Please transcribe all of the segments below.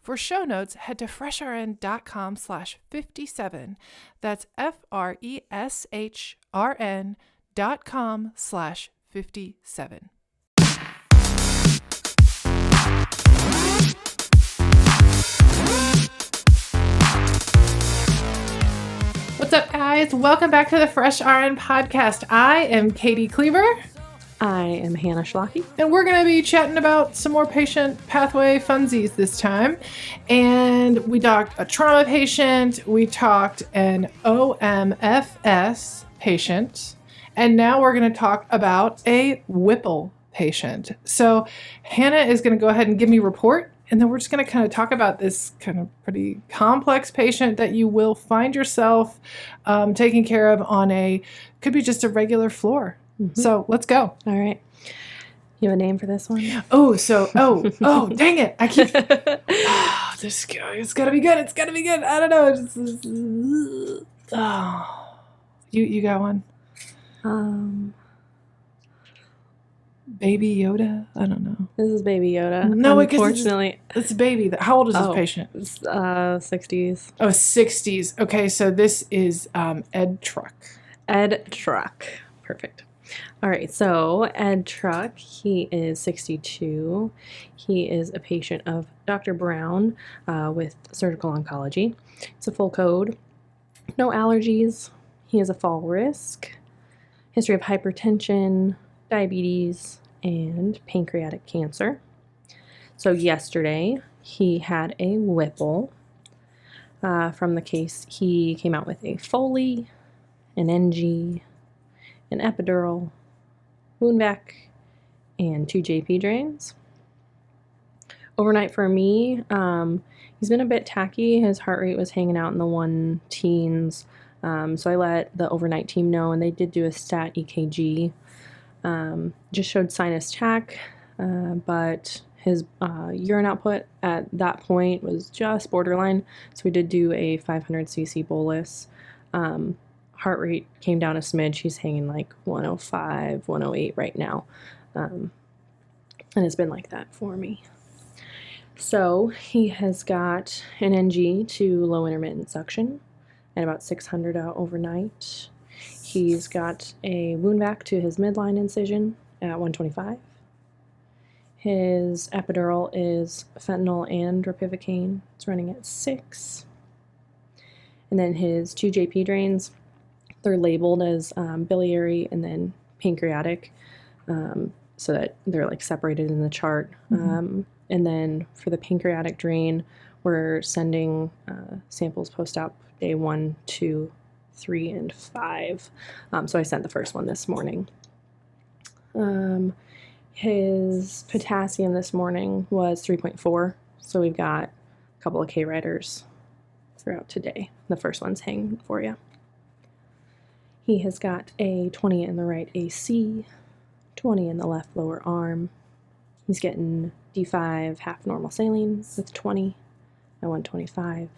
For show notes, head to FreshRN.com/57. That's FreshRN.com/57. What's up, guys? Welcome back to the FreshRN Podcast. I am Kati Kleber. I am Hannah Schlake. And we're going to be chatting about some more patient pathway funsies this time. And we talked a trauma patient, we talked an OMFS patient, and now we're going to talk about a Whipple patient. So Hannah is going to go ahead and give me a report, and then we're just going to kind of talk about this kind of pretty complex patient that you will find yourself taking care of on could be just a regular floor. Mm-hmm. So let's go. All right. You have a name for this one? Oh, dang it. I keep, it's got to be good. It's got to be good. I don't know. You got one? Baby Yoda? I don't know. This is Baby Yoda. No, unfortunately. It's a baby. How old is this patient? 60s. Oh, 60s. Okay, so this is Ed Truck. Ed Truck. Perfect. All right, so Ed Truck, he is 62. He is a patient of Dr. Brown with surgical oncology. It's a full code. No allergies. He has a fall risk. History of hypertension, diabetes, and pancreatic cancer. So yesterday, he had a Whipple. From the case, he came out with a Foley, an NG, an epidural, wound vac, and 2 JP drains. Overnight for me, he's been a bit tacky. His heart rate was hanging out in the 110s. So I let the overnight team know, and they did do a stat EKG. Just showed sinus tach, but his urine output at that point was just borderline. So we did do a 500 cc bolus. Heart rate came down a smidge. He's hanging like 105, 108 right now. And it's been like that for me. So he has got an NG to low intermittent suction at about 600 out overnight. He's got a wound vac to his midline incision at 125. His epidural is fentanyl and ropivacaine. It's running at 6. And then his 2 JP drains, they're labeled as biliary and then pancreatic, so that they're like separated in the chart. Mm-hmm. And then for the pancreatic drain, we're sending samples post-op day 1, 2, 3, and 5. So I sent the first one this morning. His potassium this morning was 3.4, so we've got a couple of K riders throughout today. The first one's hanging for you. He has got a 20 in the right AC, 20 in the left lower arm. He's getting D5 half normal saline with 20 at 125.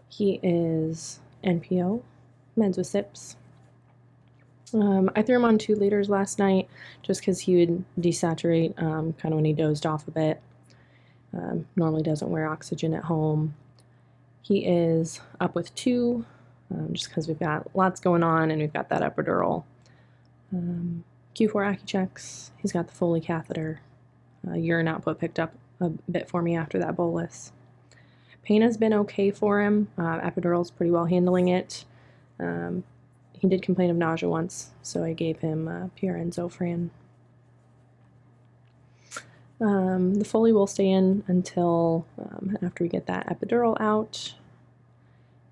He is NPO, meds with SIPs. I threw him on 2 liters last night just because he would desaturate kind of when he dozed off a bit. Normally doesn't wear oxygen at home. He is up with 2. Just because we've got lots going on and we've got that epidural. Q4 AccuChecks. He's got the Foley catheter. Urine output picked up a bit for me after that bolus. Pain has been okay for him. Epidural's pretty well handling it. He did complain of nausea once, so I gave him PRN Zofran. The Foley will stay in until after we get that epidural out.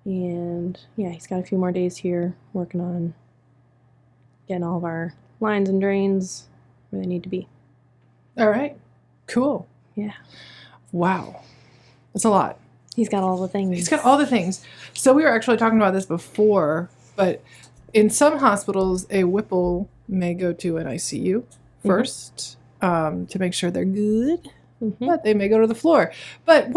And yeah, he's got a few more days here working on getting all of our lines and drains where they need to be. All right. Cool. Yeah. Wow. That's a lot. He's got all the things. He's got all the things. So we were actually talking about this before, but in some hospitals, a Whipple may go to an ICU first to make sure they're good. Mm-hmm. But they may go to the floor. But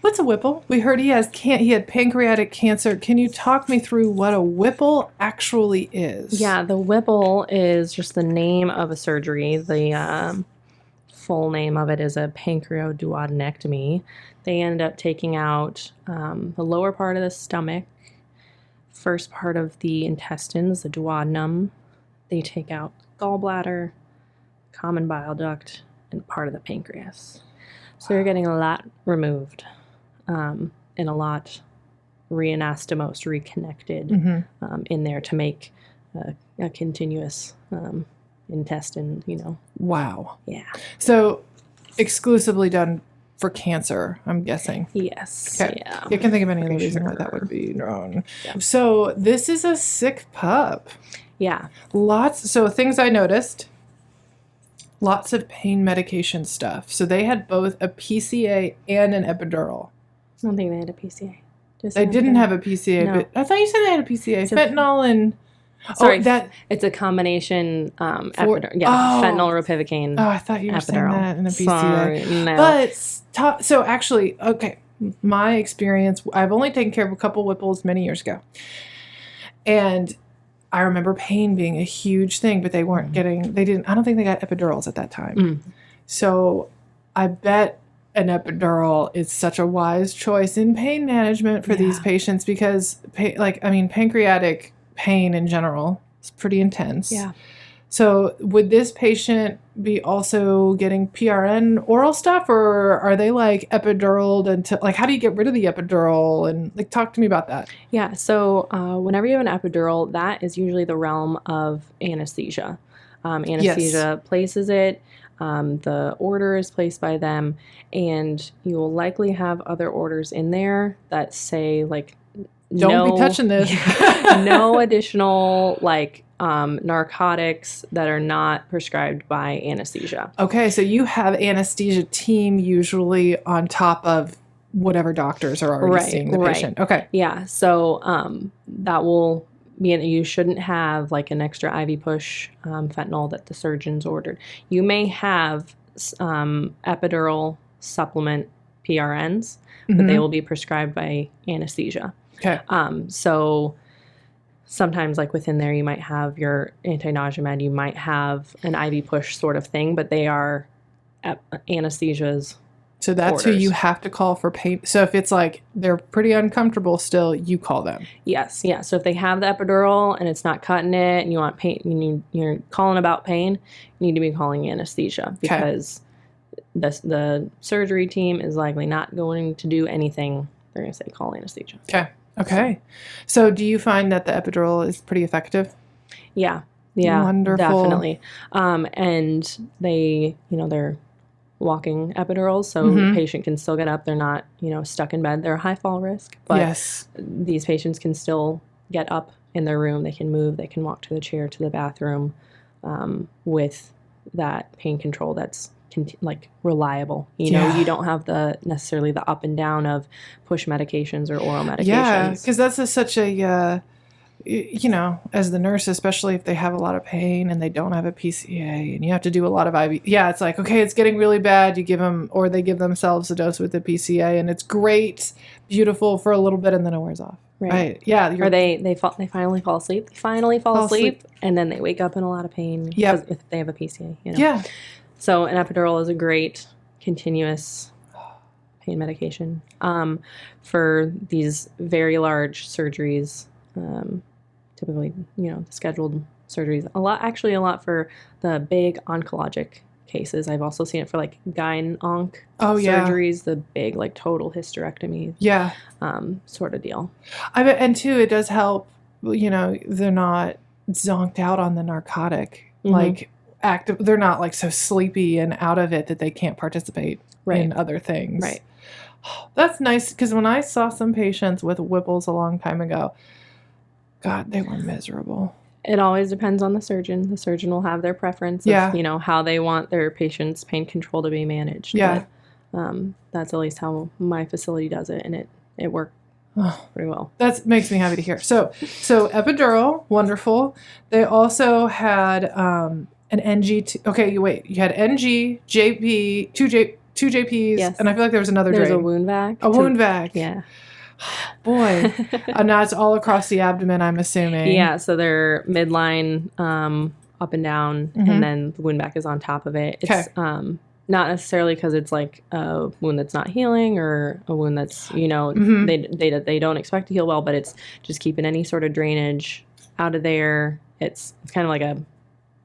what's a Whipple? We heard he had pancreatic cancer. Can you talk me through what a Whipple actually is? Yeah, the Whipple is just the name of a surgery. The full name of it is a pancreadoduodenectomy. They end up taking out the lower part of the stomach, first part of the intestines, the duodenum. They take out gallbladder, common bile duct, and part of the pancreas. So you're getting a lot removed and a lot reanastomosed, reconnected in there to make a continuous intestine, Wow. Yeah. So exclusively done for cancer, I'm guessing. Yes. Okay. Yeah. I can think of any other Pretty reason why sure. that would be wrong. Yeah. So this is a sick pup. Yeah. So things I noticed, lots of pain medication stuff. So they had both a PCA and an epidural. I don't think they had a PCA. They didn't have a PCA, No. but I thought you said they had a PCA. Fentanyl and... Sorry, that... it's a combination epidural. Oh. Fentanyl, ropivacaine. Oh, I thought you were saying epidural. that in a PCA. Sorry, no. But, so actually, okay, my experience, I've only taken care of a couple whipples many years ago. And I remember pain being a huge thing, but they weren't I don't think they got epidurals at that time. So I bet an epidural is such a wise choice in pain management for these patients because, pancreatic pain in general is pretty intense. Yeah. So would this patient be also getting PRN oral stuff, or are they like epiduraled until, like, how do you get rid of the epidural? And like, talk to me about that. Yeah. So whenever you have an epidural, that is usually the realm of anesthesia. Anesthesia places it. The order is placed by them, and you will likely have other orders in there that say like, don't be touching this. No additional narcotics that are not prescribed by anesthesia. Okay, so you have anesthesia team usually on top of whatever doctors are already seeing the patient. Okay. Yeah, so that will mean you shouldn't have like an extra IV push fentanyl that the surgeon's ordered. You may have epidural supplement PRNs, but they will be prescribed by anesthesia. Okay. So sometimes like within there, you might have your anti-nausea med, you might have an IV push sort of thing, but they are anesthesias. So that's orders. who you have to call for pain. So if it's like they're pretty uncomfortable still, you call them. Yes. Yeah. So if they have the epidural and it's not cutting it and you want pain, you're calling about pain, you need to be calling anesthesia because the surgery team is likely not going to do anything. They're going to say call anesthesia. Okay. So do you find that the epidural is pretty effective? Yeah. Yeah. Wonderful. Definitely. And they, they're walking epidurals, so the patient can still get up. They're not, stuck in bed. They're a high fall risk, but these patients can still get up in their room. They can move. They can walk to the chair, to the bathroom with that pain control that's reliable. You know, you don't have necessarily the up and down of push medications or oral medications. Yeah, because that's such a, as the nurse, especially if they have a lot of pain and they don't have a PCA and you have to do a lot of IV. Yeah, it's like, okay, it's getting really bad. You give them, or they give themselves a dose with the PCA and it's great, beautiful for a little bit and then it wears off. Right. Yeah. Or they finally fall asleep. They finally fall asleep and then they wake up in a lot of pain if they have a PCA. Yeah. So an epidural is a great continuous pain medication for these very large surgeries. Typically, scheduled surgeries. A lot for the big oncologic cases. I've also seen it for like gyn-onc surgeries, the big like total hysterectomy. Yeah. Sort of deal. And too, it does help. They're not zonked out on the narcotic. Like active. They're not like so sleepy and out of it that they can't participate in other things. Right. That's nice because when I saw some patients with Whipples a long time ago, God, they were miserable. It always depends on the surgeon. The surgeon will have their preference of, how they want their patient's pain control to be managed. Yeah. But, that's at least how my facility does it, and it worked pretty well. That makes me happy to hear. So epidural, wonderful. They also had an NG. Okay, you had NG, JP, two JPs, and I feel like there was another There's drain. a wound vac. A wound vac. Yeah. Boy. And now it's all across the abdomen, I'm assuming. Yeah, so they're midline, up and down, and then the wound vac is on top of it. It's Not necessarily because it's like a wound that's not healing or a wound that's, they don't expect to heal well, but it's just keeping any sort of drainage out of there. It's kind of like a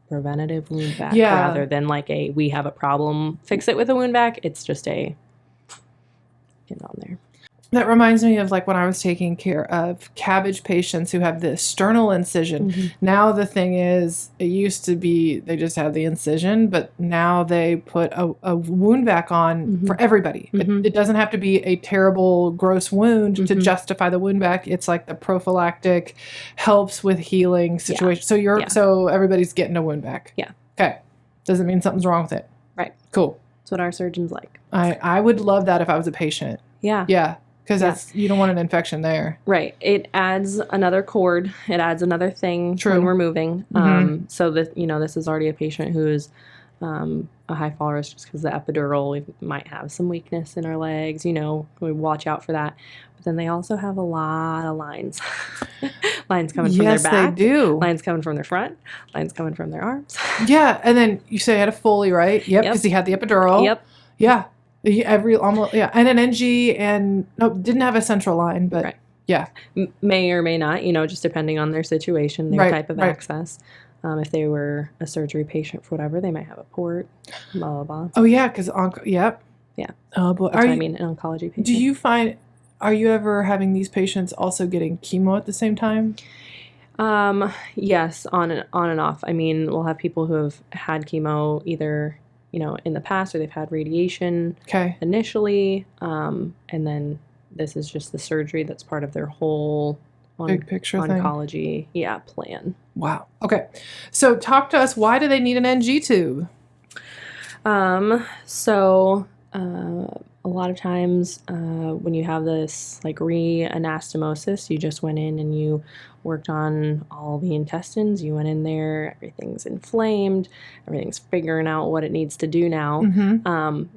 preventative wound vac rather than like we have a problem, fix it with a wound vac. It's just get on there. That reminds me of like when I was taking care of cabbage patients who have the sternal incision. Mm-hmm. Now the thing is, it used to be they just had the incision, but now they put a wound vac on for everybody. It doesn't have to be a terrible, gross wound to justify the wound vac. It's like the prophylactic helps with healing situation. So everybody's getting a wound vac. Yeah. Okay. Doesn't mean something's wrong with it. Right. Cool. That's what our surgeons like. I would love that if I was a patient. Yeah. Yeah. Because you don't want an infection there. Right. It adds another cord. It adds another thing when we're moving. So that, this is already a patient who is a high fall risk just because the epidural, we might have some weakness in our legs, we watch out for that. But then they also have a lot of lines. Lines coming from their back. Yes, they do. Lines coming from their front. Lines coming from their arms. Yeah. And then you say he had a Foley, right? Yep. Because he had the epidural. Yep. Yeah. And an NG didn't have a central line, but may or may not, just depending on their situation, their type of access. If they were a surgery patient for whatever, they might have a port, blah, blah, blah. Oh, yeah, because, Yeah. Oh, boy. That's what I mean, an oncology patient. Are you ever having these patients also getting chemo at the same time? Yes, on and off. I mean, we'll have people who have had chemo either in the past, or they've had radiation initially, and then this is just the surgery that's part of their whole big picture oncology plan. Wow. Okay. So talk to us. Why do they need an NG tube? A lot of times when you have this like re-anastomosis, you just went in and you worked on all the intestines. You went in there, everything's inflamed, everything's figuring out what it needs to do now.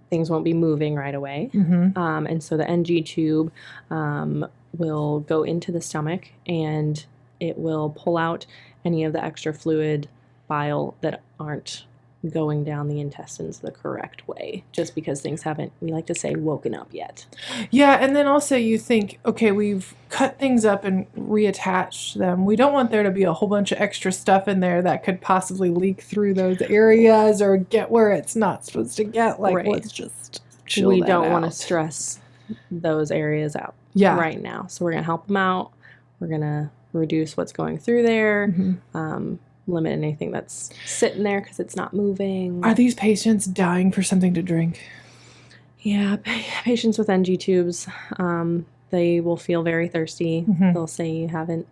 Things won't be moving right away. And so the NG tube will go into the stomach and it will pull out any of the extra fluid, bile that aren't going down the intestines the correct way, just because things haven't, we like to say, woken up yet. Yeah, and then also you think, okay, we've cut things up and reattached them. We don't want there to be a whole bunch of extra stuff in there that could possibly leak through those areas or get where it's not supposed to get. Let's just chill We that don't want out. to stress those areas out right now. So we're going to help them out. We're going to reduce what's going through there. Limit anything that's sitting there because it's not moving. Are these patients dying for something to drink? Yeah, patients with NG tubes, they will feel very thirsty. They'll say you haven't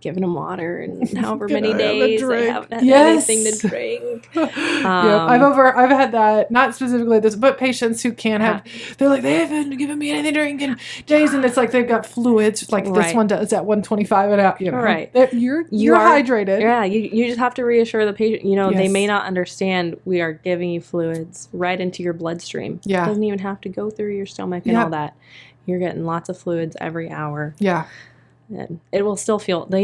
given them water in however many days. They haven't had anything to drink. I've had that, not specifically this, but patients who can't have, they're like, they haven't given me anything to drink in days, and it's like they've got fluids, like this one does at 125 and out, Right. You're hydrated. Yeah, you just have to reassure the patient, they may not understand we are giving you fluids right into your bloodstream. Yeah. It doesn't even have to go through your stomach and all that. You're getting lots of fluids every hour. Yeah. And they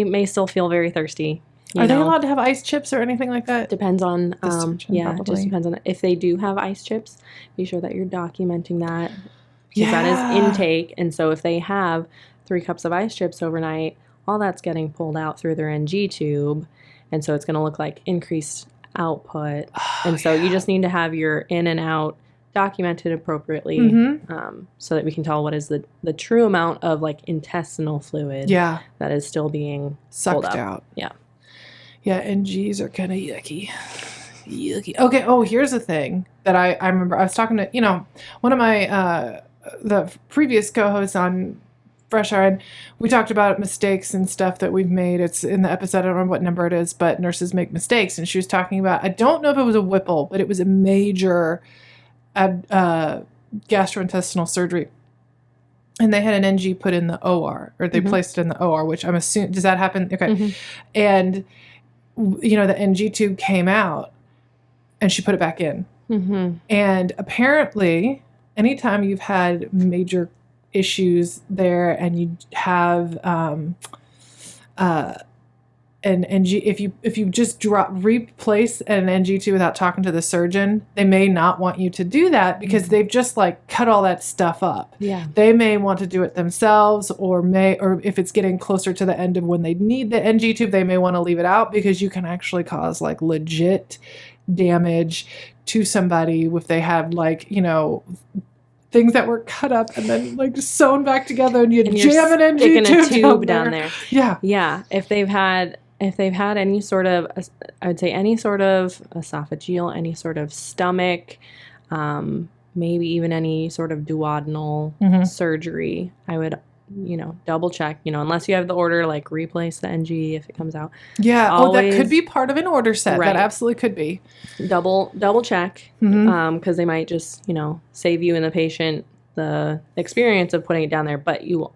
may still feel very thirsty. Are they allowed to have ice chips or anything like that? Depends on, it just probably. depends on if they do have ice chips, be sure that you're documenting that. Because that is intake. And so if they have 3 cups of ice chips overnight, all that's getting pulled out through their NG tube. And so it's going to look like increased output. So you just need to have your in and out documented appropriately, so that we can tell what is the true amount of like intestinal fluid that is still being sucked out. Yeah, NGs are kind of yucky. Okay. Oh, here's the thing that I remember. I was talking to one of my the previous co-hosts on FreshRN. We talked about mistakes and stuff that we've made. It's in the episode. I don't remember what number it is, but nurses make mistakes, and she was talking about. I don't know if it was a whipple, but it was a major gastrointestinal surgery, and they had an NG put in the OR, or they placed it in the OR, which I'm assuming, does that happen? Okay. And the NG tube came out and she put it back in. And apparently anytime you've had major issues there and you have an NG, if you just replace an NG tube without talking to the surgeon, they may not want you to do that because they've just like cut all that stuff up. Yeah. They may want to do it themselves, or if it's getting closer to the end of when they need the NG tube, they may want to leave it out because you can actually cause like legit damage to somebody if they have like, things that were cut up and then like sewn back together and jam an NG tube down there. Yeah. Yeah. If they've had any sort of, I would say any sort of esophageal, any sort of stomach, maybe even any sort of duodenal surgery, I would, double check, unless you have the order, like replace the NG if it comes out. Yeah. That could be part of an order set. Right. That absolutely could be. Double check, because they might just, save you and the patient the experience of putting it down there, but you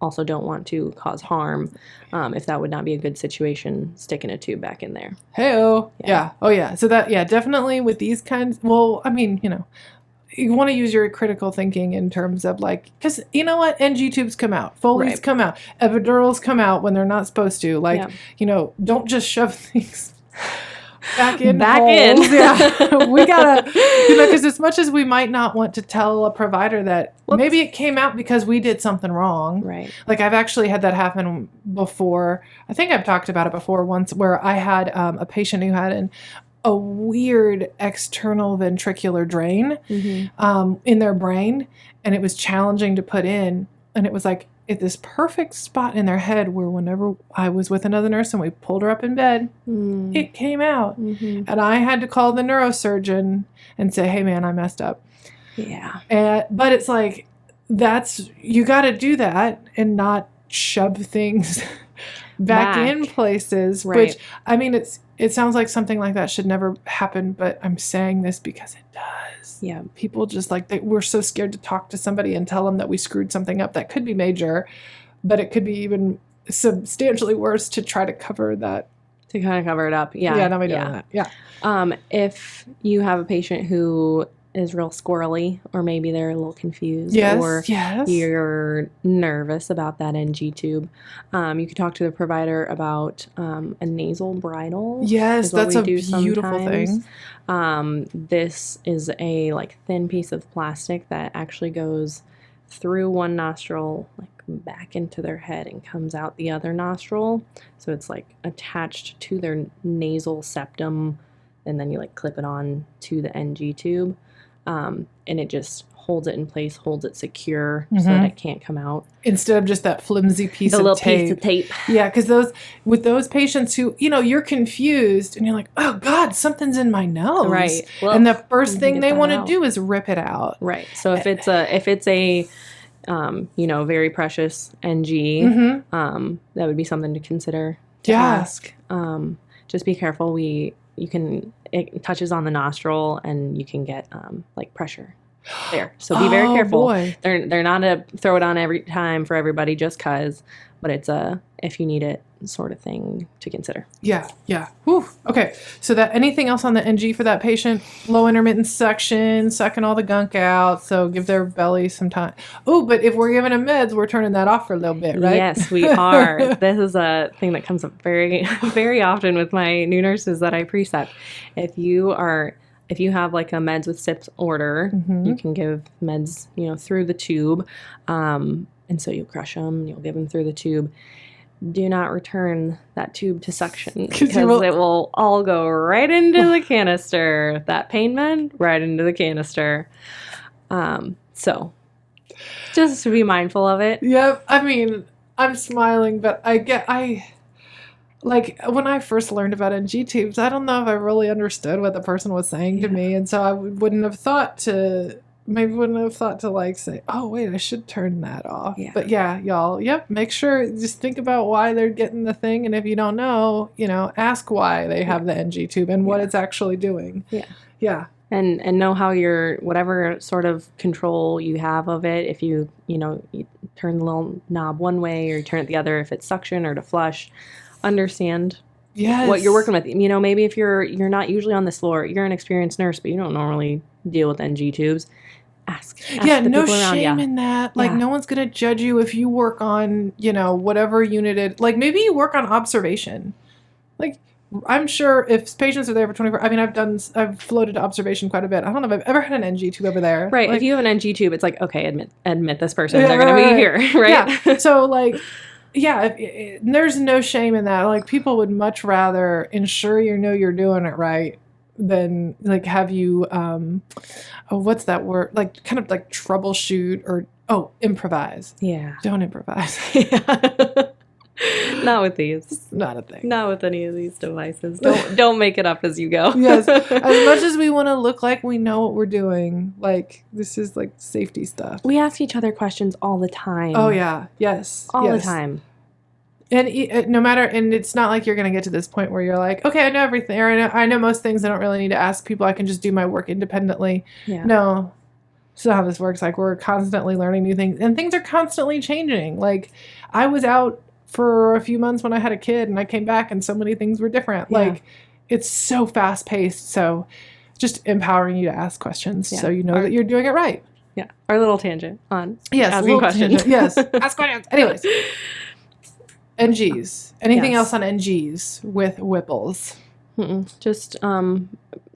also don't want to cause harm, if that would not be a good situation, sticking a tube back in there. Hey-oh. Yeah. Oh, yeah. So definitely with these kinds, well, I mean, you want to use your critical thinking in terms of like, because you know what? NG tubes come out, Foley's come out, epidurals come out when they're not supposed to. Like, don't just shove things back in. Yeah. We gotta, because as much as we might not want to tell a provider that maybe it came out because we did something wrong. Right. Like I've actually had that happen before. I think I've talked about it before once where I had a patient who had a weird external ventricular drain in their brain, and it was challenging to put in, and it was like at this perfect spot in their head where whenever I was with another nurse and we pulled her up in bed, it came out. And I had to call the neurosurgeon and say, hey man, I messed up. Yeah. But it's like, you got to do that and not shove things back in places, which, I mean, it sounds like something like that should never happen, but I'm saying this because it does. Yeah. People just we're so scared to talk to somebody and tell them that we screwed something up that could be major, but it could be even substantially worse to try to cover that. To kind of cover it up. Yeah. Yeah, nobody doing that. Yeah. If you have a patient who is real squirrely, or maybe they're a little confused, or you're nervous about that NG tube, you can talk to the provider about a nasal bridle. Yes, that's a beautiful thing. This is a thin piece of plastic that actually goes through one nostril, back into their head, and comes out the other nostril. So it's attached to their nasal septum, and then you clip it on to the NG tube. And it just holds it in place, holds it secure so that it can't come out. Instead of just that flimsy piece of tape. Yeah, because with those patients who, you're confused and you're like, oh God, something's in my nose. Right. Well, and the first thing they want to do is rip it out. Right. So if it's a very precious NG, that would be something to consider to ask. Just be careful. It touches on the nostril and you can get pressure there. So be very careful. Boy. They're not a throw it on every time for everybody just cause, but it's a if you need it sort of thing to consider. Yeah. Yeah. Whew. Okay. So anything else on the NG for that patient? Low intermittent suction, sucking all the gunk out. So give their belly some time. Oh, but if we're giving them meds, we're turning that off for a little bit, right? Yes, we are. This is a thing that comes up very, very often with my new nurses that I precept. If you have a meds with sips order, you can give meds, through the tube. And so you'll crush them, you'll give them through the tube. Do not return that tube to suction because it will all go right into the canister. That pain med, right into the canister. So just to be mindful of it. Yep. I mean, I'm smiling, but when I first learned about NG tubes, I don't know if I really understood what the person was saying to me. And so I wouldn't have thought to say, oh, wait, I should turn that off. Yeah. But yeah, y'all, make sure, just think about why they're getting the thing. And if you don't know, ask why they have the NG tube and what it's actually doing. Yeah. Yeah. And know how whatever sort of control you have of it, if you turn the little knob one way or you turn it the other, if it's suction or to flush, understand what you're working with. Maybe if you're not usually on this floor, you're an experienced nurse, but you don't normally deal with NG tubes. Ask no shame in that. No one's going to judge you if you work on, whatever unit maybe you work on observation. Like, I'm sure if patients are there for 24, I mean, I've floated to observation quite a bit. I don't know if I've ever had an NG tube over there. Right. Like, if you have an NG tube, it's like, okay, admit this person. They're going to be here, right? Yeah. So, like, yeah, there's no shame in that. Like, people would much rather ensure you're doing it right than, like, have you, what's that word? Like, kind of like troubleshoot or, improvise. Yeah. Don't improvise. Yeah. Not with these. It's not a thing. Not with any of these devices. Don't make it up as you go. Yes. As much as we want to look like we know what we're doing, like, this is like safety stuff. We ask each other questions all the time. Oh, yeah. Yes. All the time. And no matter, and it's not like you're going to get to this point where you're like, okay, I know everything, or I know most things. I don't really need to ask people. I can just do my work independently. Yeah. No. That's not how this works. Like, we're constantly learning new things, and things are constantly changing. Like, I was out for a few months when I had a kid, and I came back and so many things were different. Yeah. Like, it's so fast paced. So just empowering you to ask questions so you know that you're doing it right. Yeah. Our little tangent on asking questions. Tangent. Yes. Ask questions. Anyways. NGs. Anything else on NGs with whipples? Just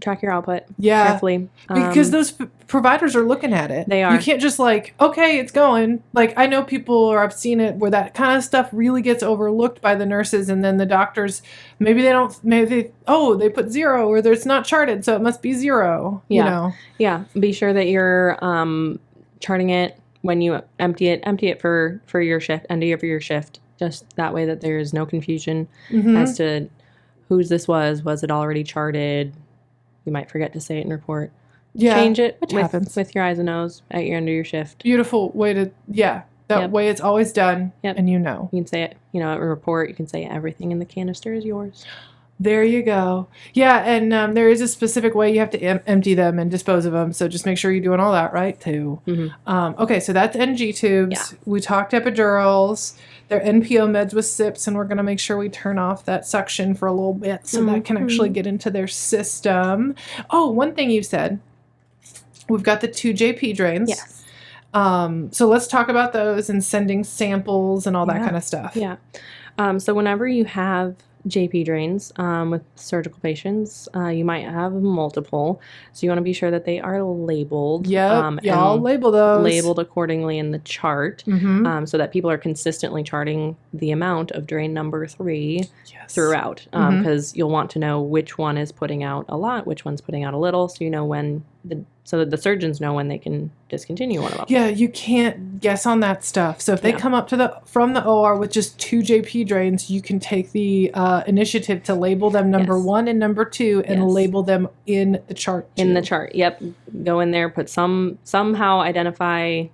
track your output carefully. Because those providers are looking at it. They are. You can't just like, okay, it's going. Like, I know people, or I've seen it, where that kind of stuff really gets overlooked by the nurses, and then the doctors, they put 0, or it's not charted, so it must be 0. Yeah. You know? Yeah. Be sure that you're charting it when you empty it for your shift, end of your shift. Just that way that there's no confusion as to whose this was. Was it already charted? You might forget to say it in report. Yeah, change it which happens with your eyes and nose at your end of your shift. Beautiful way to, that way it's always done, and you know. You can say it, in a report, you can say everything in the canister is yours. There you go. Yeah, and there is a specific way you have to empty them and dispose of them, so just make sure you're doing all that right, too. Okay, so that's NG tubes. Yeah. We talked epidurals. They're NPO meds with SIPs, and we're going to make sure we turn off that suction for a little bit so that can actually get into their system. Oh, one thing you said. We've got the 2 JP drains. Yes. So let's talk about those and sending samples and all that kind of stuff. Yeah. So whenever you have JP drains with surgical patients, you might have multiple. So you want to be sure that they are labeled. Yep. Y'all label those. Labeled accordingly in the chart so that people are consistently charting the amount of drain number 3 throughout. Because you'll want to know which one is putting out a lot, which one's putting out a little, so you know when so that the surgeons know when they can discontinue one of them. Yeah, you can't guess on that stuff. So if they come up from the OR with just 2 JP drains, you can take the initiative to label them number 1 and number 2 and label them in the chart. In the chart, yep. Go in there, put somehow identify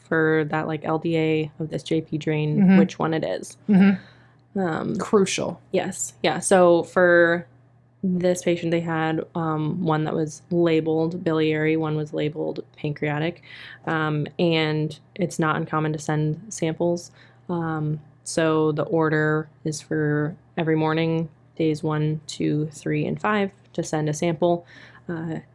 for that like LDA of this JP drain which one it is. Crucial. Yes. Yeah. So for this patient, they had one that was labeled biliary, one was labeled pancreatic, and it's not uncommon to send samples. So the order is for every morning, days 1, 2, 3, and 5, to send a sample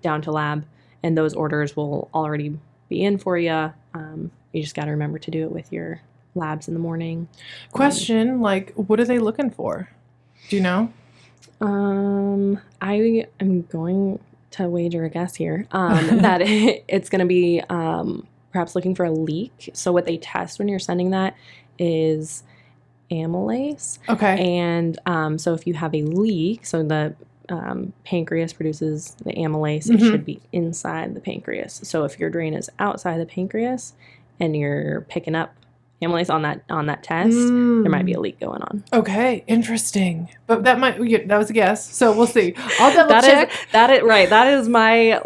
down to lab, and those orders will already be in for you. You just got to remember to do it with your labs in the morning. Question, what are they looking for? Do you know? I am going to wager a guess here that it's going to be perhaps looking for a leak. So what they test when you're sending that is amylase. Okay. And so if you have a leak, so the pancreas produces the amylase, it should be inside the pancreas. So if your drain is outside the pancreas and you're picking up amylase on that test, there might be a leak going on. Okay, interesting. But that was a guess. So we'll see. I'll double check. That is my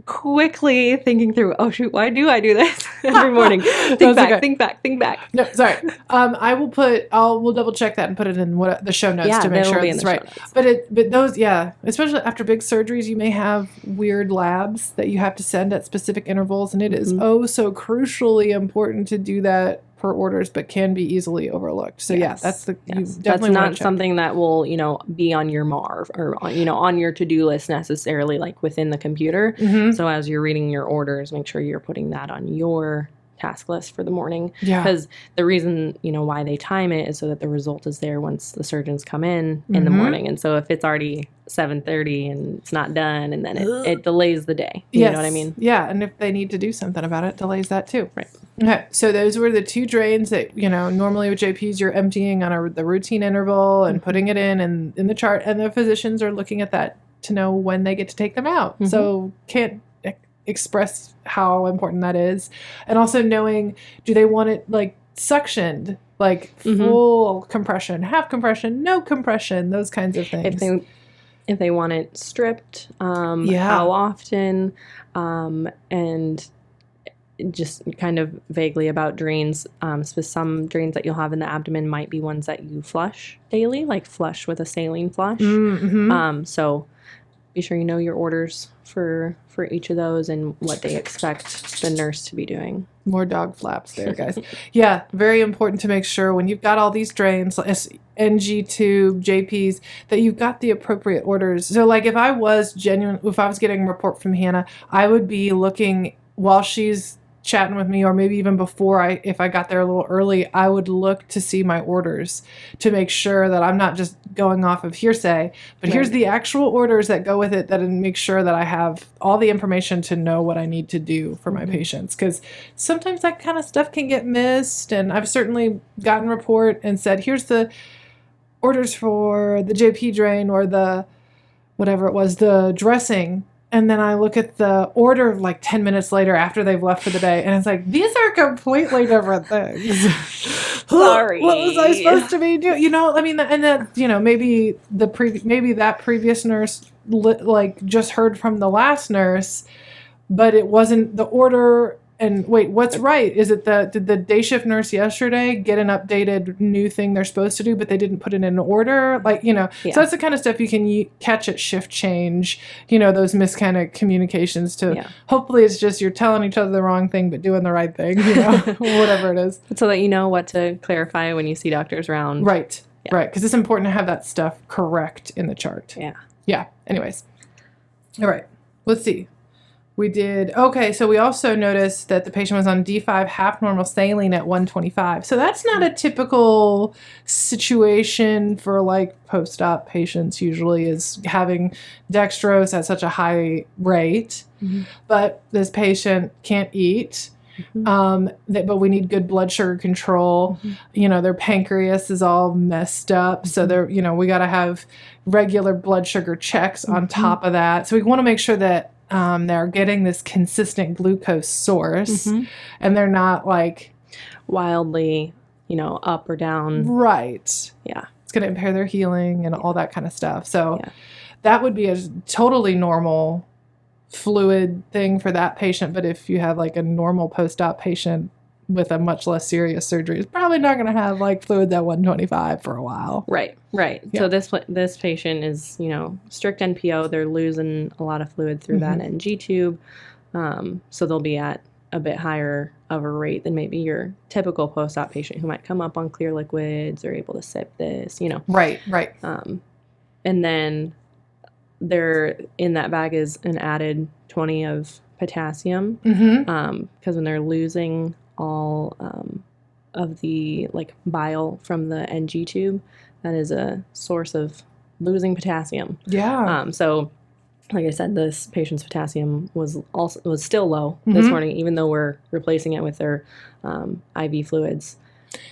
quickly thinking through, oh shoot, why do I do this every morning? Think back. No, sorry. We'll double check that and put it in the show notes to make sure it's right. But those, especially after big surgeries, you may have weird labs that you have to send at specific intervals, and it is so crucially important to do that per orders, but can be easily overlooked. So that's not something that will be on your MAR or on your to-do list necessarily, like within the computer. So as you're reading your orders, make sure you're putting that on your task list for the morning. Yeah. Because the reason, why they time it is so that the result is there once the surgeons come in the morning. And so if it's already 7:30 and it's not done, and then it delays the day. You know what I mean? Yeah. And if they need to do something about it, delays that too. Right. Okay. So those were the 2 drains that, normally with JPs, you're emptying on the routine interval and putting it in the chart. And the physicians are looking at that to know when they get to take them out. So can't express how important that is. And also knowing, do they want it like suctioned, like full compression, half compression, no compression, those kinds of things. If they want it stripped, how often, and just kind of vaguely about drains. So some drains that you'll have in the abdomen might be ones that you flush daily, like flush with a saline flush. So be sure you know your orders for each of those and what they expect the nurse to be doing. More dog flaps there, guys. Yeah, very important to make sure when you've got all these drains, NG tube, JPs, that you've got the appropriate orders. So like if I was getting a report from Hannah, I would be looking while she's chatting with me, or maybe even before if I got there a little early, I would look to see my orders to make sure that I'm not just going off of hearsay, but here's the actual orders that go with it, that make sure that I have all the information to know what I need to do for my patients. Because sometimes that kind of stuff can get missed. And I've certainly gotten a report and said, here's the orders for the JP drain or the whatever it was, the dressing. And then I look at the order like 10 minutes later after they've left for the day. And it's like, these are completely different things. Sorry. What was I supposed to be doing? And that, maybe maybe that previous nurse just heard from the last nurse, but it wasn't the order. And wait, what's right? Is it did the day shift nurse yesterday get an updated new thing they're supposed to do, but they didn't put it in order? So that's the kind of stuff you can catch at shift change, those kind of communications hopefully it's just you're telling each other the wrong thing, but doing the right thing, whatever it is. So that you know what to clarify when you see doctors around. Right. Yeah. Right. Because it's important to have that stuff correct in the chart. Yeah. Yeah. Anyways. All right. Let's see. So we also noticed that the patient was on D5 half normal saline at 125. So that's not a typical situation for post-op patients usually, is having dextrose at such a high rate. But this patient can't eat. But we need good blood sugar control. Their pancreas is all messed up. So we got to have regular blood sugar checks on top of that. So we want to make sure that they're getting this consistent glucose source and they're not wildly, up or down. Right. Yeah. It's going to impair their healing and all that kind of stuff. So that would be a totally normal fluid thing for that patient. But if you have a normal post-op patient with a much less serious surgery, it's probably not going to have fluids at 125 for a while. Right. Yeah. So this patient is, strict NPO. They're losing a lot of fluid through that NG tube. So they'll be at a bit higher of a rate than maybe your typical post-op patient who might come up on clear liquids or able to sip this, Right. And then there in that bag is an added 20 of potassium. Because when they're losing all of the bile from the NG tube, that is a source of losing potassium. Yeah. So like I said, this patient's potassium was still low this morning, even though we're replacing it with their IV fluids.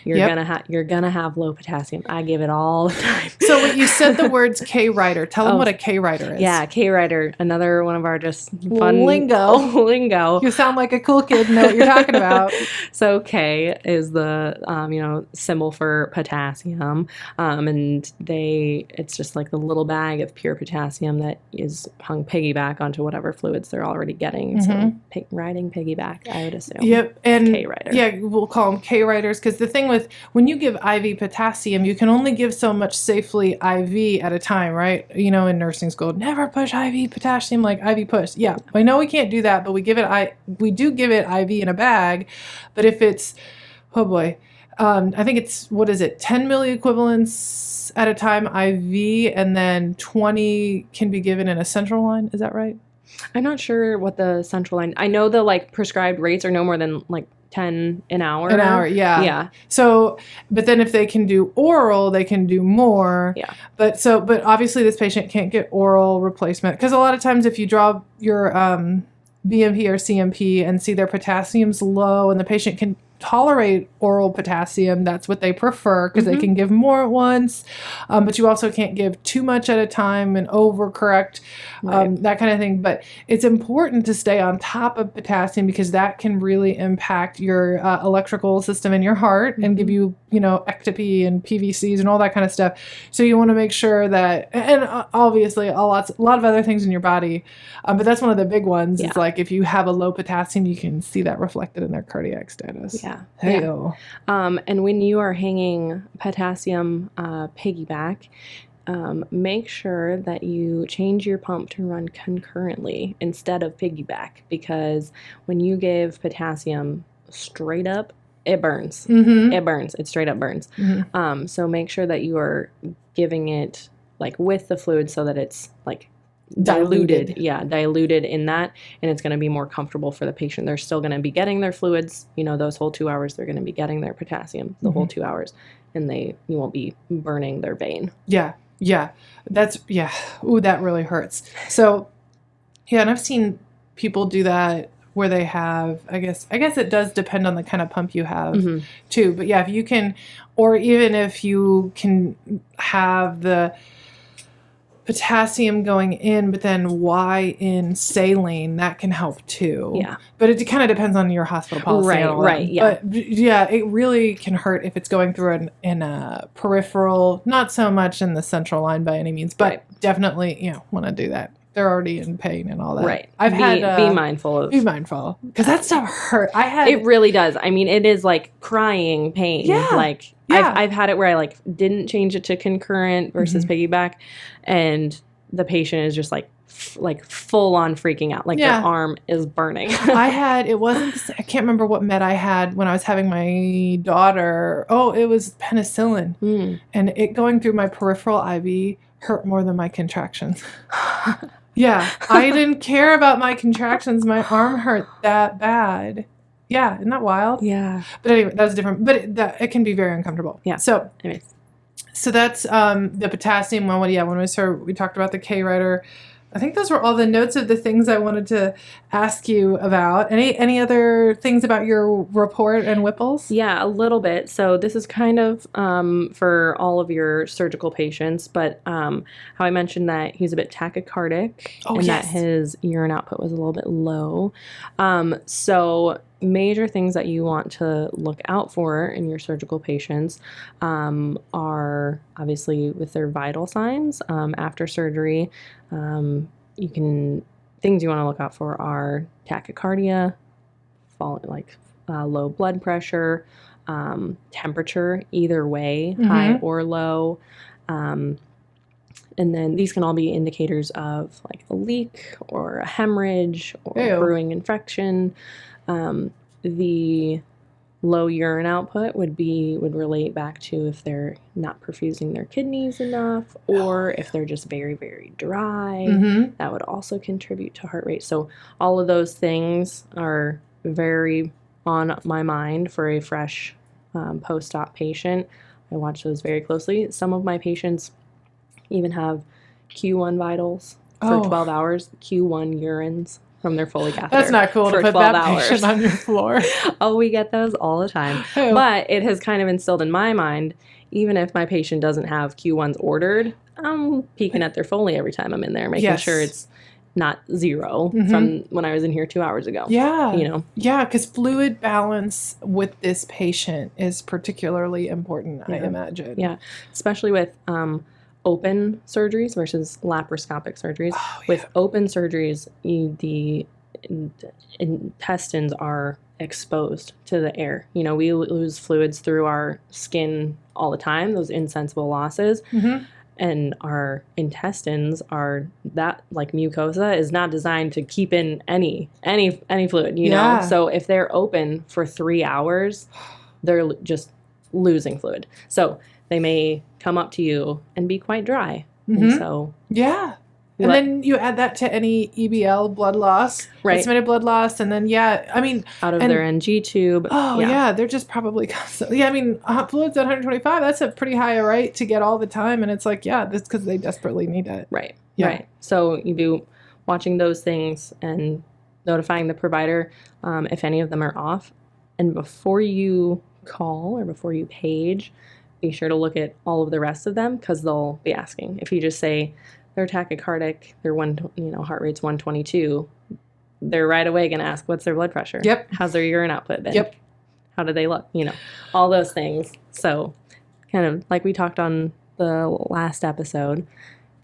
You're gonna have low potassium. I give it all the time. So when you said the words K-Rider, tell them what a K-Rider is. Yeah, K-Rider, another one of our just fun lingo. You sound like a cool kid and know what you're talking about. So K is the symbol for potassium, and it's just like the little bag of pure potassium that is hung piggyback onto whatever fluids they're already getting. So riding piggyback, I would assume. Yep, and K-Rider. Yeah, we'll call them K-Riders because the thing with when you give IV potassium, you can only give so much safely IV at a time, right? In nursing school, never push IV potassium like IV push. Yeah, I know we can't do that, but we do give it IV in a bag. But if it's, I think it's 10 milliequivalents at a time IV, and then 20 can be given in a central line. Is that right? I'm not sure what the central line. I know the prescribed rates are no more than $10 an hour. An hour, yeah. Yeah. So, but then if they can do oral, they can do more. Yeah. But obviously this patient can't get oral replacement because a lot of times if you draw your BMP or CMP and see their potassium's low and the patient can tolerate oral potassium, that's what they prefer because they can give more at once. But you also can't give too much at a time and overcorrect, that kind of thing. But it's important to stay on top of potassium because that can really impact your electrical system in your heart and give you, ectopy and PVCs and all that kind of stuff. So you want to make sure that, and obviously a lot of other things in your body, but that's one of the big ones. It's like if you have a low potassium, you can see that reflected in their cardiac status. Yeah. Hey-o. And when you are hanging potassium piggyback, make sure that you change your pump to run concurrently instead of piggyback, because when you give potassium straight up, it burns. It burns. It straight up burns. So make sure that you are giving it like with the fluid so that it's like diluted in that, and it's going to be more comfortable for the patient. They're still going to be getting their fluids, those whole 2 hours. They're going to be getting their potassium the whole 2 hours, and you won't be burning their vein. Ooh, that really hurts. So and I've seen people do that where they have, I guess it does depend on the kind of pump you have too, but if you can, or even if you can have the potassium going in, but then why in saline, that can help too. Yeah. But it kind of depends on your hospital policy. Right. Yeah. But it really can hurt if it's going through in a peripheral, not so much in the central line by any means, but definitely, want to do that. They're already in pain and all that. Right. Be mindful. Be mindful. Because that stuff hurt. It really does. I mean, it is like crying pain. Yeah. Like, I've had it where I didn't change it to concurrent versus piggyback, and the patient is just like full on freaking out. Like their arm is burning. I can't remember what med I had when I was having my daughter. Oh, it was penicillin. And it going through my peripheral IV hurt more than my contractions. I didn't care about my contractions. My arm hurt that bad. Yeah, isn't that wild? Yeah. But anyway, that was different. But it can be very uncomfortable. Yeah. So, anyways. So that's the potassium one. When we talked about the K writer. I think those were all the notes of the things I wanted to ask you about. Any other things about your report and Whipples? Yeah, a little bit. So this is kind of for all of your surgical patients, but how I mentioned that he's a bit tachycardic that his urine output was a little bit low. So major things that you want to look out for in your surgical patients are obviously with their vital signs after surgery. Things you want to look out for are tachycardia, low blood pressure, temperature, either way, high or low. And then these can all be indicators of a leak or a hemorrhage or brewing infection. The low urine output would relate back to if they're not perfusing their kidneys enough, or if they're just very, very dry. That would also contribute to heart rate. So all of those things are very on my mind for a fresh post-op patient. I watch those very closely. Some of my patients even have Q1 vitals for 12 hours, Q1 urines from their Foley catheter. That's not cool to put that patient on your floor. Oh, we get those all the time. But it has kind of instilled in my mind, even if my patient doesn't have Q1s ordered, I'm peeking at their Foley every time I'm in there, making sure it's not zero from when I was in here 2 hours ago. Yeah. Yeah, because fluid balance with this patient is particularly important, I imagine. Yeah, especially with open surgeries versus laparoscopic surgeries. With open surgeries, the intestines are exposed to the air. We lose fluids through our skin all the time, those insensible losses. And our intestines are mucosa is not designed to keep in any fluid, know? So if they're open for 3 hours, they're just losing fluid. So they may come up to you and be quite dry. And so And then you add that to any EBL blood loss, estimated blood loss, and then out of their NG tube. Oh yeah, they're just probably constantly. I mean, hot fluids at 125. That's a pretty high rate to get all the time, and it's like that's because they desperately need it. Right. Yeah. Right. So you be watching those things and notifying the provider if any of them are off, and before you call or before you page, be sure to look at all of the rest of them because they'll be asking. If you just say they're tachycardic, their heart rate's 122, they're right away going to ask, what's their blood pressure? Yep. How's their urine output been? Yep. How do they look? All those things. So kind of like we talked on the last episode,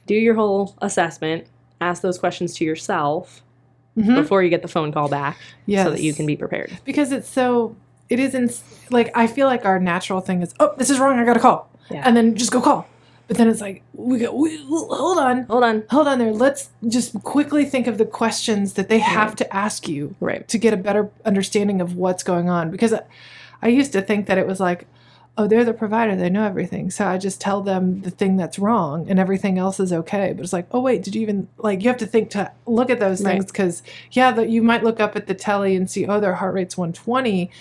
do your whole assessment, ask those questions to yourself before you get the phone call back so that you can be prepared. Because it isn't, I feel like our natural thing is, oh, this is wrong, I got to call. Yeah. And then just go call. But then it's like, hold on there. Let's just quickly think of the questions that they have to ask you to get a better understanding of what's going on. Because I used to think that it was like, oh, they're the provider, they know everything. So I just tell them the thing that's wrong and everything else is okay. But it's like, oh, wait, did you even, you have to think to look at those things because, you might look up at the telly and see, oh, their heart rate's 120.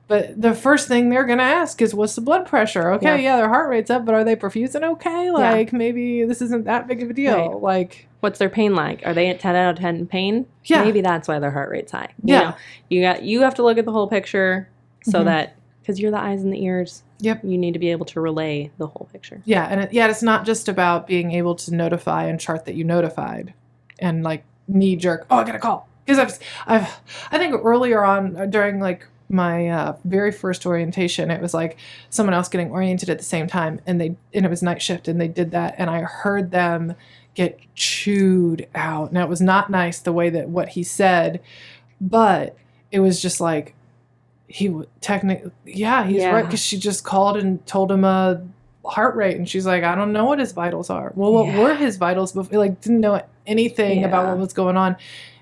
But the first thing they're going to ask is, what's the blood pressure? Okay, their heart rate's up, but are they perfusing okay? Maybe this isn't that big of a deal. Right. What's their pain like? Are they at 10 out of 10 pain? Yeah. Maybe that's why their heart rate's high. You have to look at the whole picture so that, because you're the eyes and the ears, you need to be able to relay the whole picture. Yeah, and it's not just about being able to notify and chart that you notified and knee jerk, oh, I got to call. Because I think earlier on during my very first orientation, it was someone else getting oriented at the same time, and it was night shift, and they did that, and I heard them get chewed out. Now, it was not nice the way that what he said, but it was just he would technically, he's right, because she just called and told him a heart rate, and she's like, I don't know what his vitals are. Well, what were his vitals before? Didn't know anything about what was going on.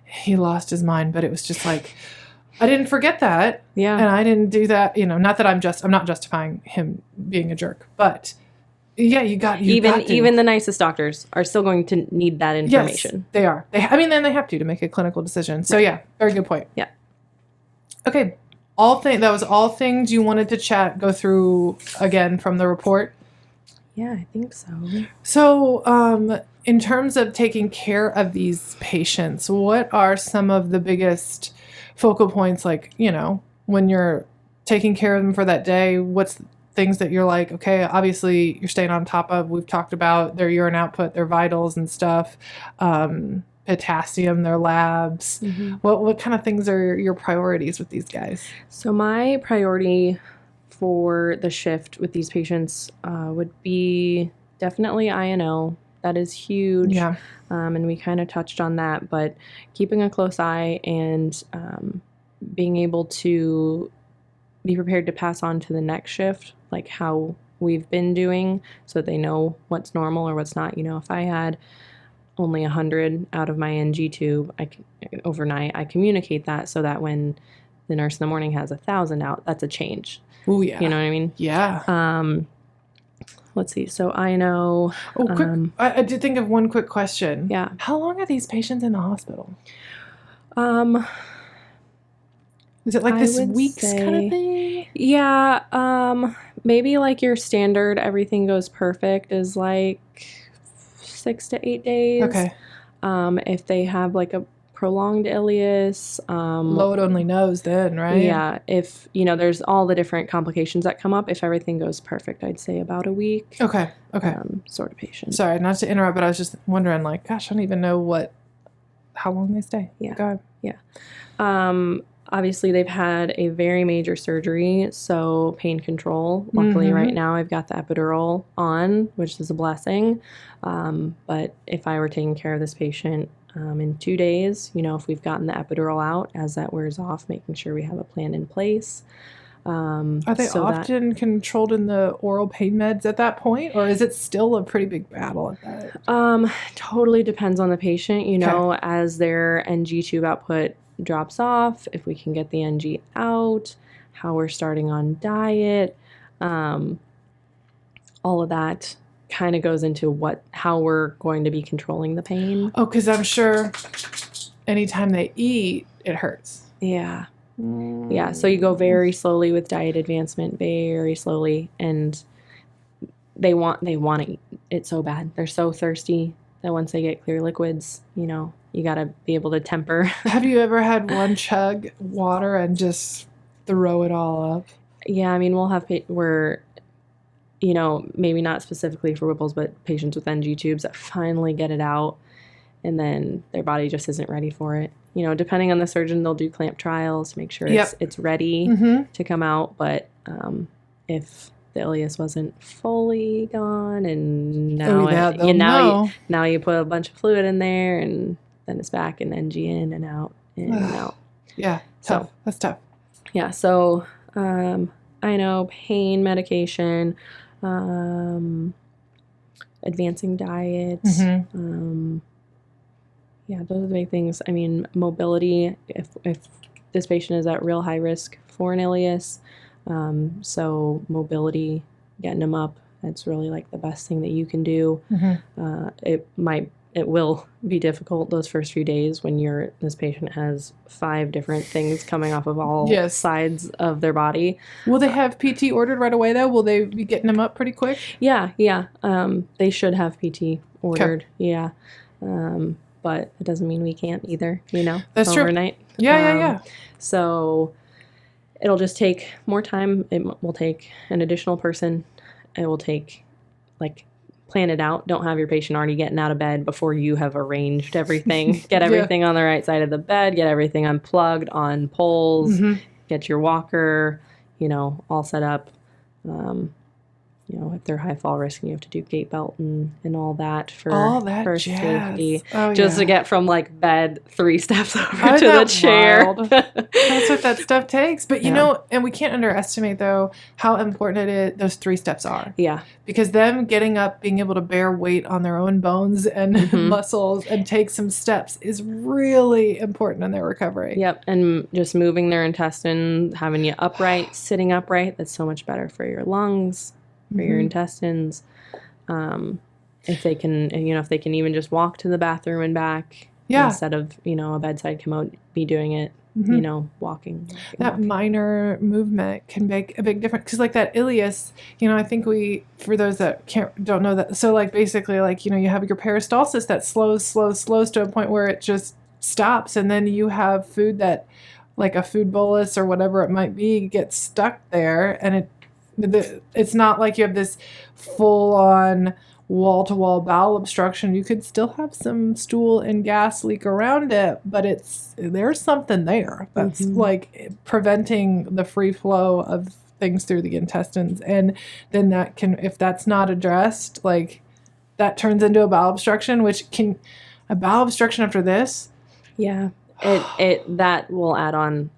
He lost his mind, but it was just I didn't forget that. Yeah. And I didn't do that. Not that I'm not justifying him being a jerk, but even the nicest doctors are still going to need that information. Yes, they are. Then they have to make a clinical decision. So very good point. Yeah. Okay. That was all things you wanted to go through again from the report. Yeah, I think so. So, in terms of taking care of these patients, what are some of the biggest focal points, when you're taking care of them for that day? What's things that you're okay, obviously you're staying on top of? We've talked about their urine output, their vitals and stuff, potassium, their labs. What kind of things are your priorities with these guys? So my priority for the shift with these patients would be definitely INO. That is huge. Yeah. And we kind of touched on that, but keeping a close eye and being able to be prepared to pass on to the next shift, how we've been doing, so that they know what's normal or what's not. If I had only 100 out of my NG tube, overnight, I communicate that so that when the nurse in the morning has 1,000 out, that's a change. Oh, yeah. You know what I mean? Yeah. Let's see. So I know. Oh, quick. I did think of one quick question. Yeah. How long are these patients in the hospital? Is it this weeks kind of thing? Yeah. Maybe your standard, everything goes perfect is 6 to 8 days. Okay. If they have a prolonged ileus, Lord only knows then, right? Yeah. If there's all the different complications that come up. If everything goes perfect, I'd say about a week. Okay. Sort of patient. Sorry, not to interrupt, but I was just wondering, gosh, I don't even know how long they stay. Yeah. Go ahead. Yeah. Obviously, they've had a very major surgery, so pain control. Luckily, right now, I've got the epidural on, which is a blessing. But if I were taking care of this patient in 2 days, if we've gotten the epidural out, as that wears off, making sure we have a plan in place. Are they often controlled in the oral pain meds at that point, or is it still a pretty big battle at that? Totally depends on the patient. As their NG tube output drops off, if we can get the NG out, how we're starting on diet, all of that kind of goes into how we're going to be controlling the pain. Oh, because I'm sure anytime they eat, it hurts. Yeah. Yeah. So you go very slowly with diet advancement, very slowly, and they want to eat it so bad. They're so thirsty that once they get clear liquids, you got to be able to temper. Have you ever had one chug water and just throw it all up? Yeah, I mean, we'll have maybe not specifically for whipples, but patients with NG tubes that finally get it out, and then their body just isn't ready for it. Depending on the surgeon, they'll do clamp trials to make sure it's ready to come out. But if the ileus wasn't fully gone, and now you put a bunch of fluid in there, and then it's back and NG in and out, in and out. Yeah, tough. That's tough. Yeah, so I know pain medication, advancing diet. Yeah, those are the big things. I mean, mobility, if this patient is at real high risk for an ileus, so mobility, getting them up, that's really like the best thing that you can do. It will be difficult those first few days when this patient has 5 different things coming off of all sides of their body. Will they have PT ordered right away though? Will they be getting them up pretty quick? Yeah. They should have PT ordered. Okay. Yeah. But it doesn't mean we can't either, That's overnight. True. Yeah. So it'll just take more time. It will take an additional person. It will take, plan it out. Don't have your patient already getting out of bed before you have arranged everything. Get everything on the right side of the bed. Get everything unplugged on poles. Get your walker, all set up. If they're high fall risk and you have to do gait belt and all that for safety. Just to get from bed 3 steps over to the chair. That's what that stuff takes. But and we can't underestimate though how important those 3 steps are. Yeah. Because them getting up, being able to bear weight on their own bones and muscles and take some steps is really important in their recovery. Yep. And just moving their intestine, having you upright, sitting upright, that's so much better for your lungs, for your intestines. If they can, if they can even just walk to the bathroom and back instead of, a bedside commode, be doing it, walking. That minor movement can make a big difference. Because that ileus, I think for those that don't know that, so basically you have your peristalsis that slows to a point where it just stops, and then you have food that, a food bolus or whatever it might be, gets stuck there, and it's not like you have this full-on wall-to-wall bowel obstruction. You could still have some stool and gas leak around it, but there's something there that's preventing the free flow of things through the intestines. And then that can, if that's not addressed, that turns into a bowel obstruction, a bowel obstruction after this. Yeah, that will add on,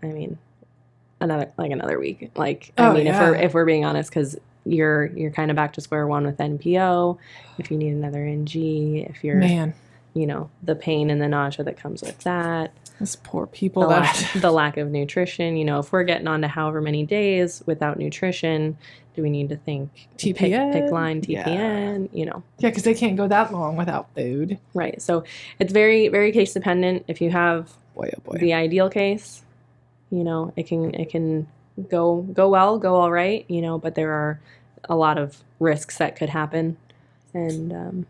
another week. If we're being honest, because you're kind of back to square one with NPO. If you need another NG, if you're the pain and the nausea that comes with that. Those poor people. The lack of nutrition. If we're getting on to however many days without nutrition, do we need to think TPN, pick line, TPN? Yeah, because they can't go that long without food. Right. So it's very, very case dependent. If you have the ideal case, it can go well, go all right, but there are a lot of risks that could happen, and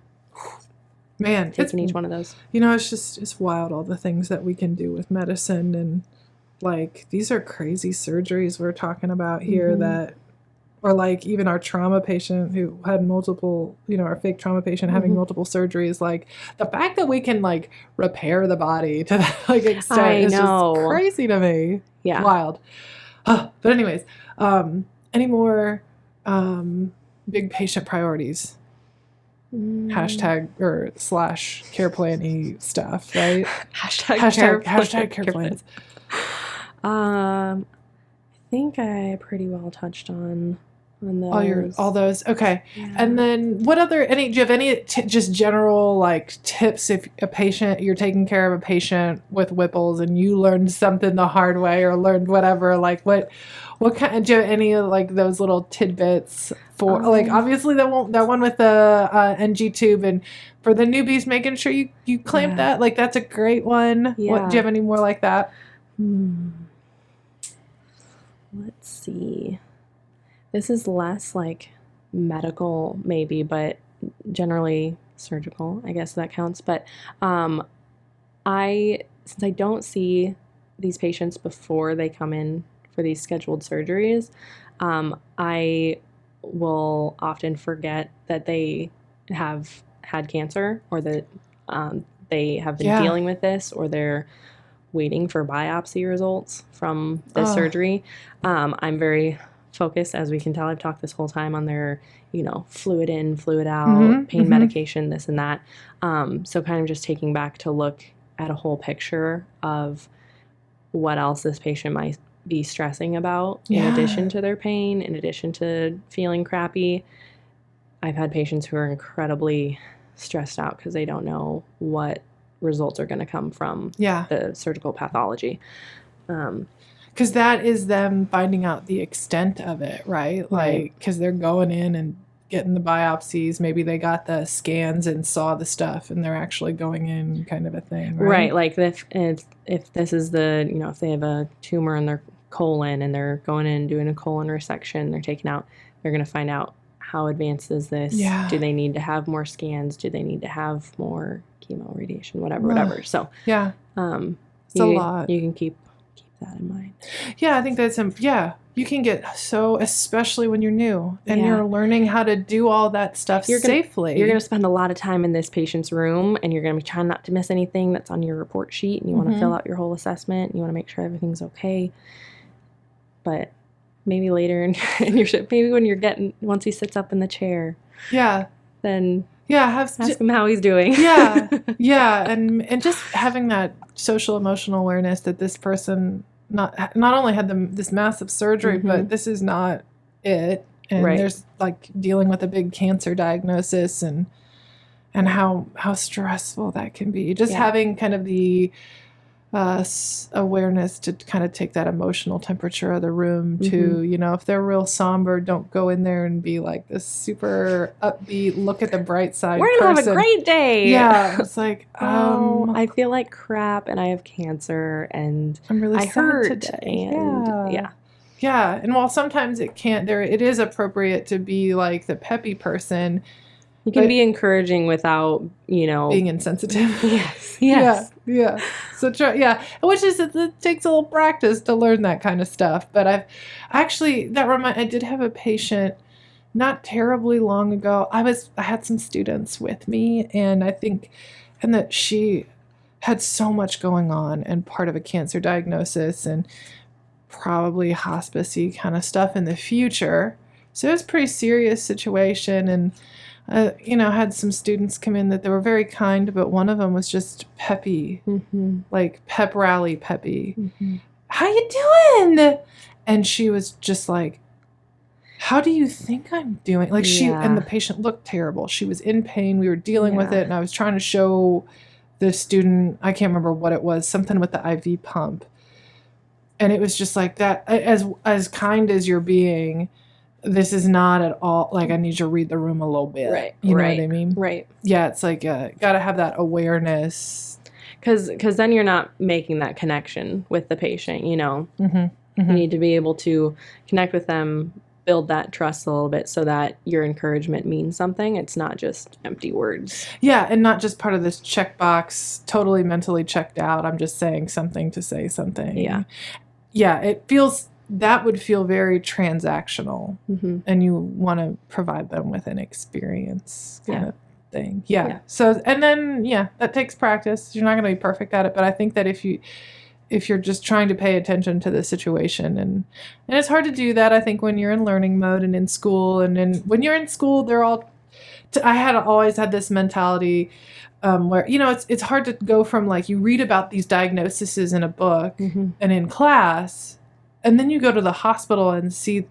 man, taking each one of those. It's wild, all the things that we can do with medicine, and these are crazy surgeries we're talking about here that, or even our trauma patient who had multiple, our fake trauma patient having multiple surgeries, the fact that we can repair the body to that extent is just crazy to me. Yeah. Wild. But anyways, any more big patient priorities? Hashtag or / care plan-y stuff, right? Hashtag care plans. I think I pretty well touched on on those. All those. Okay. Yeah. And then do you have any just general like tips if you're taking care of a patient with whipples and you learned something the hard way or learned whatever, like what kind, do you have any like those little tidbits for like, obviously that one with the NG tube, and for the newbies, making sure you clamp that, like that's a great one. Yeah. Do you have any more like that? Let's see. This is less like medical maybe, but generally surgical, I guess that counts. But since I don't see these patients before they come in for these scheduled surgeries, I will often forget that they have had cancer, or that they have been dealing with this, or they're waiting for biopsy results from the surgery. I'm very focused, as we can tell. I've talked this whole time on their, fluid in, fluid out, pain medication, this and that. So kind of just taking back to look at a whole picture of what else this patient might be stressing about in addition to their pain, in addition to feeling crappy. I've had patients who are incredibly stressed out because they don't know what results are going to come from the surgical pathology. Because that is them finding out the extent of it, right? Like, because they're going in and getting the biopsies. Maybe they got the scans and saw the stuff, and they're actually going in, kind of a thing, right? Like if this is the, if they have a tumor in their colon and they're going in and doing a colon resection, they're going to find out how advanced is this? Yeah. Do they need to have more scans? Do they need to have more chemo, radiation, whatever? So it's a lot. You can keep that in mind. Yeah, I think that's you can get so, especially when you're new and you're learning how to do all that stuff safely. You're going to spend a lot of time in this patient's room, and you're going to be trying not to miss anything that's on your report sheet, and you want to fill out your whole assessment, and you want to make sure everything's okay. But maybe later in your shift, maybe when once he sits up in the chair, then ask him how he's doing. And just having that social emotional awareness that this person not only had this massive surgery, but this is not it, and there's like dealing with a big cancer diagnosis, and how stressful that can be. Just having kind of the awareness to kind of take that emotional temperature of the room too. If they're real somber, don't go in there and be like this super upbeat, look at the bright side. We're gonna have a great day. Yeah, it's like, I feel like crap, and I have cancer, and I'm really sad today. And while sometimes it is appropriate to be like the peppy person. You can be encouraging without, being insensitive. Yes. Yeah. So which is, it takes a little practice to learn that kind of stuff. But I did have a patient not terribly long ago. I had some students with me, and that she had so much going on, and part of a cancer diagnosis, and probably hospice-y kind of stuff in the future. So it was a pretty serious situation, and had some students come in that they were very kind, but one of them was just peppy, like pep rally peppy. How you doing? And she was just like, how do you think I'm doing? Like and the patient looked terrible. She was in pain. We were dealing with it, and I was trying to show the student, I can't remember what it was, something with the IV pump. And it was just like that, as kind as you're being, this is not at all, like, I need you to read the room a little bit. Right. You know what I mean? Right. Yeah, it's like, got to have that awareness. Because then you're not making that connection with the patient, You need to be able to connect with them, build that trust a little bit so that your encouragement means something. It's not just empty words. Yeah, and not just part of this checkbox, totally mentally checked out. I'm just saying something to say something. Yeah. Yeah, that would feel very transactional, and you want to provide them with an experience kind of thing. Yeah. So, and then, that takes practice. You're not going to be perfect at it, but I think that if you're just trying to pay attention to the situation, and it's hard to do that, I think, when you're in learning mode and in school, and then when you're in school, I always had this mentality where, it's hard to go from, like, you read about these diagnoses in a book and in class, and then you go to the hospital and see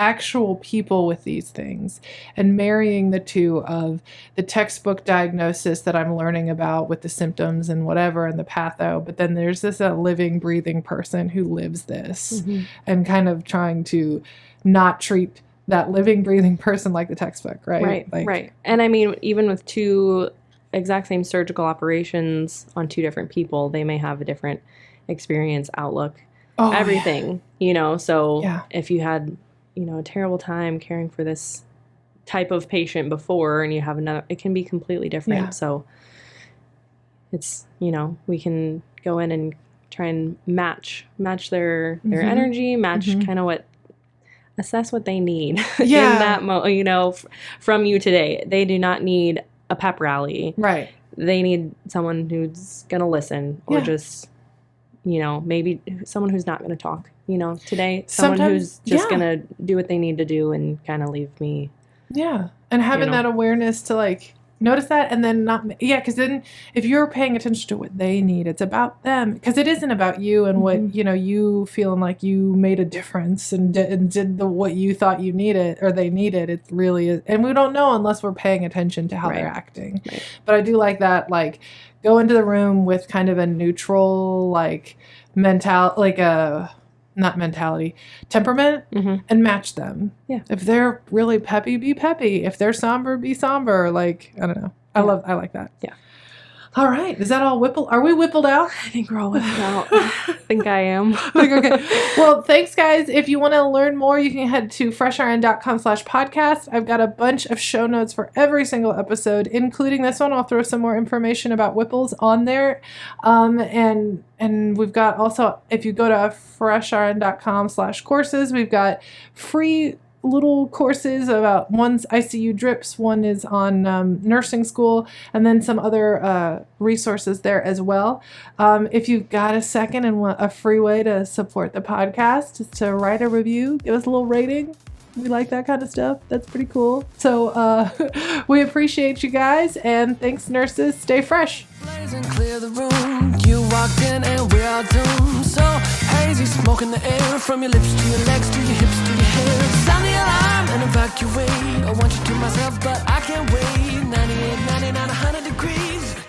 actual people with these things, and marrying the two of the textbook diagnosis that I'm learning about with the symptoms and whatever and the patho, but then there's this living, breathing person who lives this, and kind of trying to not treat that living, breathing person like the textbook, right? Right. And I mean, even with two exact same surgical operations on two different people, they may have a different experience, outlook, everything, so if you had, a terrible time caring for this type of patient before and you have another, it can be completely different. So it's, we can go in and try and match their energy, match kind of assess what they need in that from you today. They do not need a pep rally. Right. They need someone who's going to listen, or just, maybe someone who's not going to talk, today. Someone who's just going to do what they need to do and kind of leave me. Yeah. And having that awareness to notice that, and then because then if you're paying attention to what they need, it's about them, because it isn't about you and what, you feeling like you made a difference and did what you thought you needed or they needed. It really is. And we don't know unless we're paying attention to how they're acting. Right. But I do like that, go into the room with kind of a neutral, temperament, and match them. Yeah. If they're really peppy, be peppy. If they're somber, be somber. I don't know. I like that. Yeah. All right. Is that all whippled? Are we whippled out? I think we're all whippled out. I think I am. Okay. Well, thanks, guys. If you want to learn more, you can head to FreshRN.com/podcast. I've got a bunch of show notes for every single episode, including this one. I'll throw some more information about whipples on there. And we've got also, if you go to FreshRN.com/courses, we've got free little courses about, one's ICU drips, one is on nursing school, and then some other resources there as well. If you've got a second and want a free way to support the podcast, just to write a review, give us a little rating. We like that kind of stuff. That's pretty cool. So we appreciate you guys, and thanks, nurses. Stay fresh. And clear the room. You walked in and we're all doomed. So hazy, smoke in the air, from your lips to your legs to your hips to your hair. Sound the alarm and evacuate. I want you to myself, but I can't wait. 98, 99, 100 degrees.